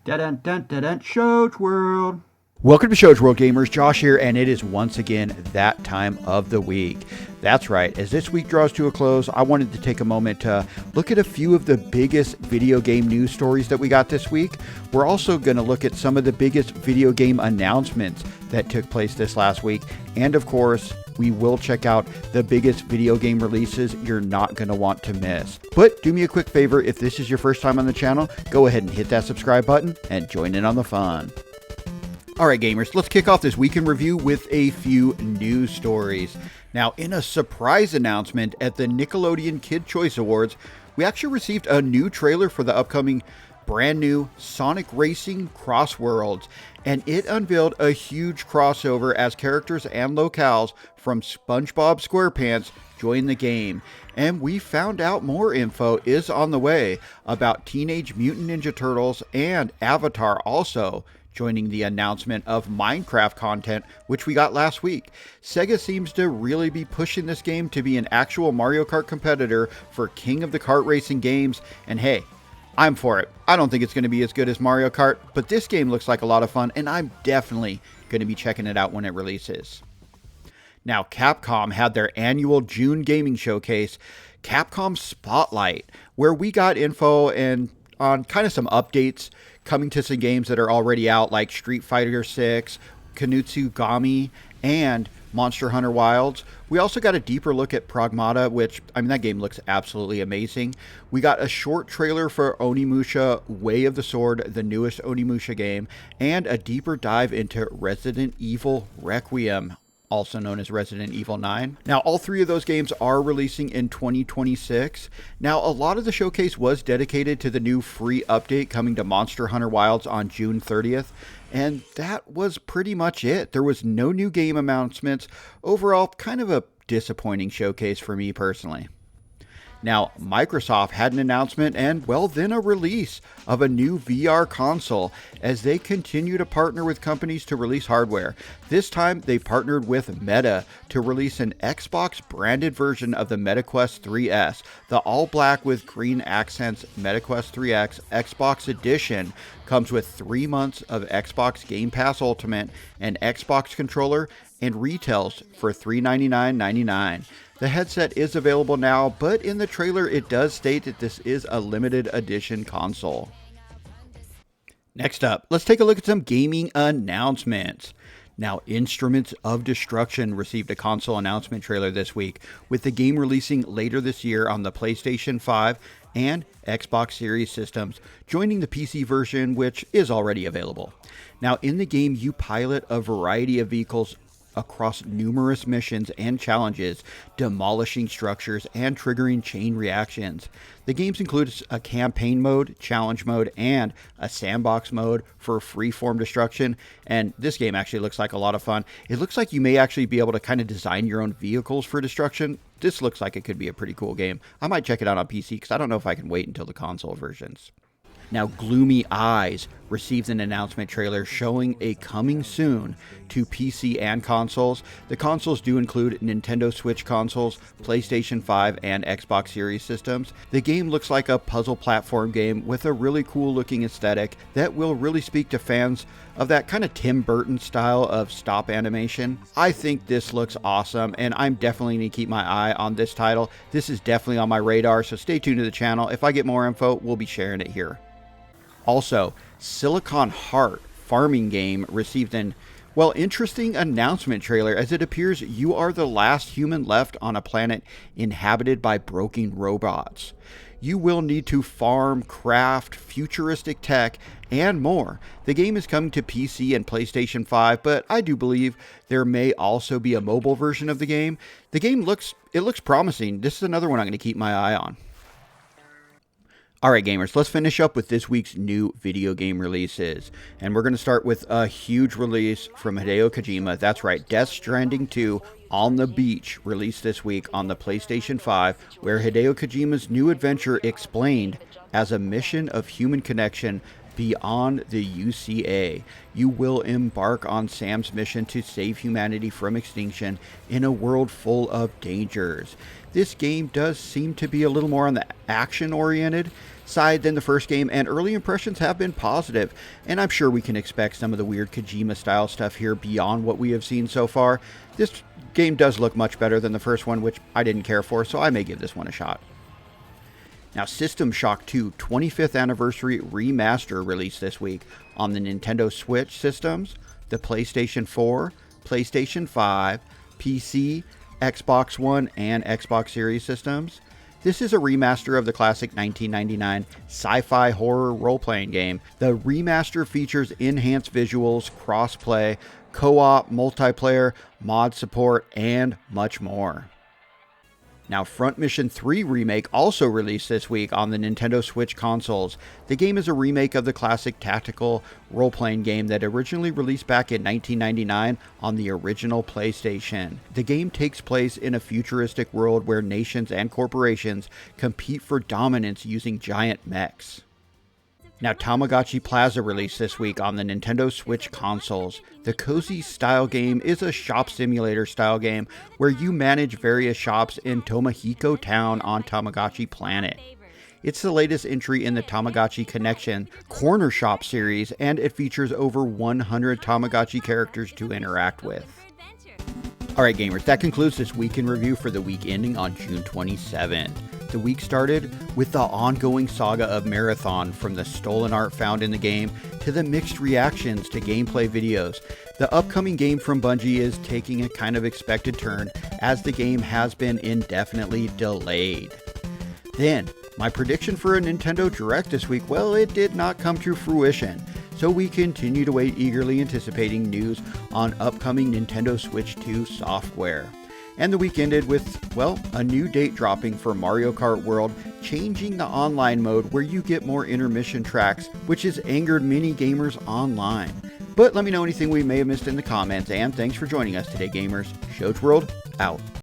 Dun dun dun dun Shows World. Welcome to Shows World Gamers, Josh here, and it is once again that time of the week. That's right, as this week draws to a close, I wanted to take a moment to look at a few of the biggest video game news stories that we got this week. We're also going to look at some of the biggest video game announcements that took place this last week, and of course, we will check out the biggest video game releases you're not going to want to miss. But do me a quick favor, if this is your first time on the channel, go ahead and hit that subscribe button and join in on the fun. Alright gamers, let's kick off this week in review with a few news stories. Now, in a surprise announcement at the Nickelodeon Kid Choice Awards, we actually received a new trailer for the upcoming brand new Sonic Racing Cross Worlds, and it unveiled a huge crossover as characters and locales from SpongeBob SquarePants join the game. And we found out more info is on the way about Teenage Mutant Ninja Turtles and Avatar also joining the announcement of Minecraft content, which we got last week. Sega seems to really be pushing this game to be an actual Mario Kart competitor for King of the Kart Racing games, and hey, I'm for it. I don't think it's going to be as good as Mario Kart, but this game looks like a lot of fun, and I'm definitely going to be checking it out when it releases. Now, Capcom had their annual June gaming showcase, Capcom Spotlight, where we got info and on kind of some updates coming to some games that are already out, like Street Fighter 6, Kanutsugami, and Monster Hunter Wilds. We also got a deeper look at Pragmata, which, I mean, that game looks absolutely amazing. We got a short trailer for Onimusha Way of the Sword, the newest Onimusha game, and a deeper dive into Resident Evil Requiem, also known as Resident Evil 9. Now, all three of those games are releasing in 2026. Now, a lot of the showcase was dedicated to the new free update coming to Monster Hunter Wilds on June 30th, and that was pretty much it. There was no new game announcements. Overall, kind of a disappointing showcase for me personally. Now, Microsoft had an announcement and, well, then a release of a new VR console as they continue to partner with companies to release hardware. This time, they partnered with Meta to release an Xbox-branded version of the MetaQuest 3S. The all-black with green accents MetaQuest 3X Xbox Edition comes with 3 months of Xbox Game Pass Ultimate and Xbox controller and retails for $399.99. The headset is available now, but in the trailer it does state that this is a limited edition console. Next up, let's take a look at some gaming announcements. Now, Instruments of Destruction received a console announcement trailer this week, with the game releasing later this year on the PlayStation 5 and Xbox Series systems, joining the PC version, which is already available. Now, in the game, you pilot a variety of vehicles across numerous missions and challenges, demolishing structures and triggering chain reactions. The games include a campaign mode, challenge mode, and a sandbox mode for freeform destruction, and this game actually looks like a lot of fun. It looks like you may actually be able to kind of design your own vehicles for destruction. This looks like it could be a pretty cool game. I might check it out on PC because I don't know if I can wait until the console versions. Now, Gloomy Eyes received an announcement trailer showing a coming soon to PC and consoles. The consoles do include Nintendo Switch consoles, PlayStation 5, and Xbox Series systems. The game looks like a puzzle platform game with a really cool looking aesthetic that will really speak to fans of that kind of Tim Burton style of stop animation. I think this looks awesome, and I'm definitely going to keep my eye on this title. This is definitely on my radar, so stay tuned to the channel. If I get more info, we'll be sharing it here. Also, Silicon Heart farming game received an, well, interesting announcement trailer as it appears you are the last human left on a planet inhabited by broken robots. You will need to farm, craft, futuristic tech, and more. The game is coming to PC and PlayStation 5, but I do believe there may also be a mobile version of the game. The game looks promising. This is another one I'm going to keep my eye on. Alright gamers, let's finish up with this week's new video game releases. And we're going to start with a huge release from Hideo Kojima. That's right, Death Stranding 2 On the Beach released this week on the PlayStation 5, where Hideo Kojima's new adventure explained as a mission of human connection beyond the UCA. You will embark on Sam's mission to save humanity from extinction in a world full of dangers. This game does seem to be a little more on the action-oriented. side than the first game, and early impressions have been positive, and I'm sure we can expect some of the weird Kojima-style stuff here beyond what we have seen so far. This game does look much better than the first one, which I didn't care for, so I may give this one a shot. Now, System Shock 2 25th Anniversary Remaster released this week on the Nintendo Switch systems, the PlayStation 4, PlayStation 5, PC, Xbox One, and Xbox Series systems. This is a remaster of the classic 1999 sci-fi horror role-playing game. The remaster features enhanced visuals, cross-play, co-op, multiplayer, mod support, and much more. Now, Front Mission 3 Remake also released this week on the Nintendo Switch consoles. The game is a remake of the classic tactical role-playing game that originally released back in 1999 on the original PlayStation. The game takes place in a futuristic world where nations and corporations compete for dominance using giant mechs. Now, Tamagotchi Plaza released this week on the Nintendo Switch consoles. The Cozy style game is a shop simulator style game where you manage various shops in Tomohiko Town on Tamagotchi Planet. It's the latest entry in the Tamagotchi Connection Corner Shop series, and it features over 100 Tamagotchi characters to interact with. Alright gamers, that concludes this week in review for the week ending on June 27th. The week started with the ongoing saga of Marathon, from the stolen art found in the game to the mixed reactions to gameplay videos. The upcoming game from Bungie is taking a kind of expected turn, as the game has been indefinitely delayed. Then, my prediction for a Nintendo Direct this week, well, it did not come to fruition. So we continue to wait, eagerly anticipating news on upcoming Nintendo Switch 2 software. And the week ended with, well, a new date dropping for Mario Kart World, changing the online mode where you get more intermission tracks, which has angered many gamers online. But let me know anything we may have missed in the comments, and thanks for joining us today, gamers. Shoach World, out.